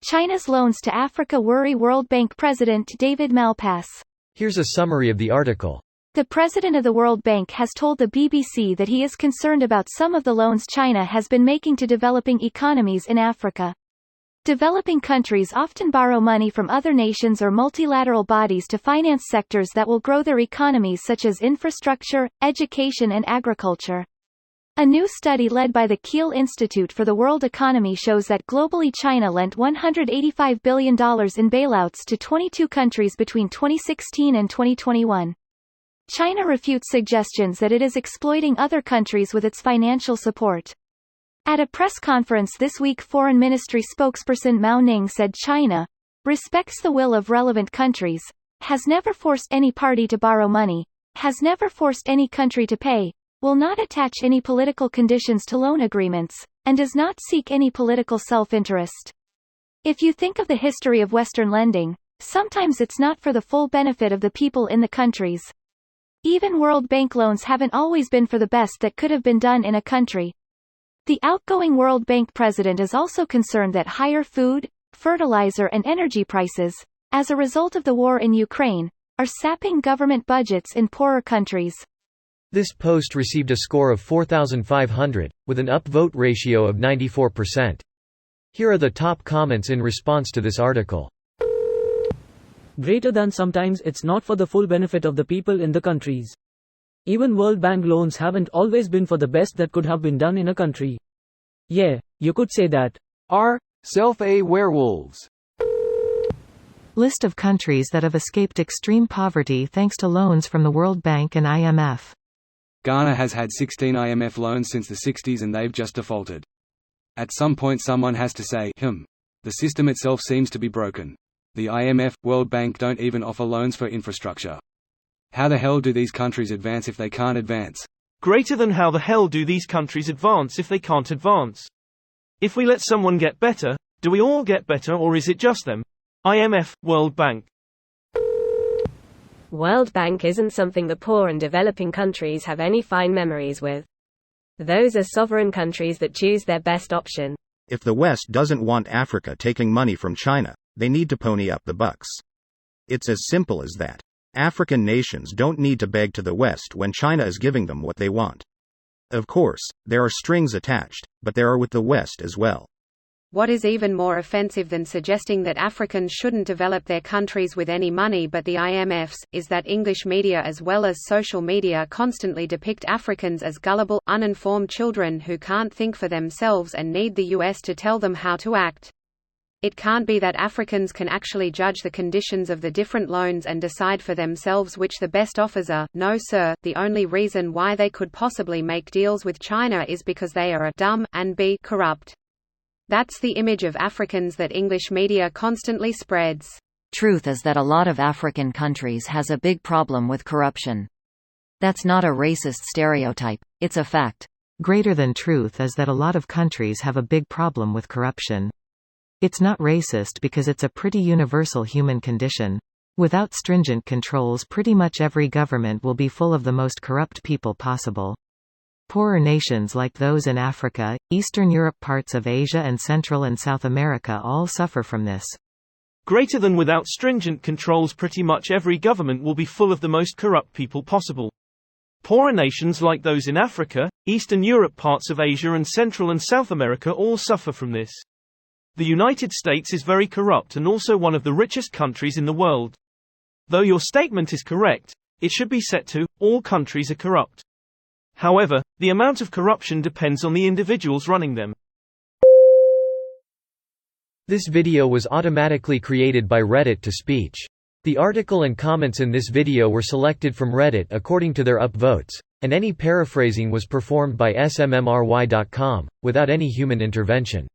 China's loans to Africa worry World Bank President David Malpass. Here's a summary of the article. The president of the World Bank has told the BBC that he is concerned about some of the loans China has been making to developing economies in Africa. Developing countries often borrow money from other nations or multilateral bodies to finance sectors that will grow their economies such as infrastructure, education and agriculture. A new study led by the Kiel Institute for the World Economy shows that globally China lent $185 billion in bailouts to 22 countries between 2016 and 2021. China refutes suggestions that it is exploiting other countries with its financial support. At a press conference this week, Foreign Ministry spokesperson Mao Ning said China respects the will of relevant countries, has never forced any party to borrow money, has never forced any country to pay, will not attach any political conditions to loan agreements, and does not seek any political self-interest. If you think of the history of Western lending, sometimes it's not for the full benefit of the people in the countries. Even World Bank loans haven't always been for the best that could have been done in a country. The outgoing World Bank president is also concerned that higher food, fertilizer and energy prices, as a result of the war in Ukraine, are sapping government budgets in poorer countries. This post received a score of 4,500, with an upvote ratio of 94%. Here are the top comments in response to this article. Greater than sometimes it's not for the full benefit of the people in the countries. Even World Bank loans haven't always been for the best that could have been done in a country. Yeah, you could say that. Self-a werewolves. List of countries that have escaped extreme poverty thanks to loans from the World Bank and IMF. Ghana has had 16 IMF loans since the 60s and they've just defaulted. At some point someone has to say, the system itself seems to be broken. The IMF, World Bank don't even offer loans for infrastructure. How the hell do these countries advance if they can't advance? Greater than how the hell do these countries advance if they can't advance? If we let someone get better, do we all get better or is it just them? IMF, World Bank. World Bank isn't something the poor and developing countries have any fine memories with. Those are sovereign countries that choose their best option. If the West doesn't want Africa taking money from China, they need to pony up the bucks. It's as simple as that. African nations don't need to beg to the West when China is giving them what they want. Of course, there are strings attached, but there are with the West as well. What is even more offensive than suggesting that Africans shouldn't develop their countries with any money but the IMF's, is that English media as well as social media constantly depict Africans as gullible, uninformed children who can't think for themselves and need the US to tell them how to act. It can't be that Africans can actually judge the conditions of the different loans and decide for themselves which the best offers are. No sir, the only reason why they could possibly make deals with China is because they are a dumb, and b corrupt. That's the image of Africans that English media constantly spreads. Truth is that a lot of African countries has a big problem with corruption. That's not a racist stereotype, it's a fact. Greater than truth is that a lot of countries have a big problem with corruption. It's not racist because it's a pretty universal human condition. Without stringent controls, pretty much every government will be full of the most corrupt people possible. Poorer nations like those in Africa, Eastern Europe, parts of Asia and Central and South America all suffer from this. Greater than without stringent controls, pretty much every government will be full of the most corrupt people possible. Poorer nations like those in Africa, Eastern Europe, parts of Asia and Central and South America all suffer from this. The United States is very corrupt and also one of the richest countries in the world. Though your statement is correct, it should be set to, all countries are corrupt. However, the amount of corruption depends on the individuals running them. This video was automatically created by Reddit to speech. The article and comments in this video were selected from Reddit according to their upvotes, and any paraphrasing was performed by smmry.com, without any human intervention.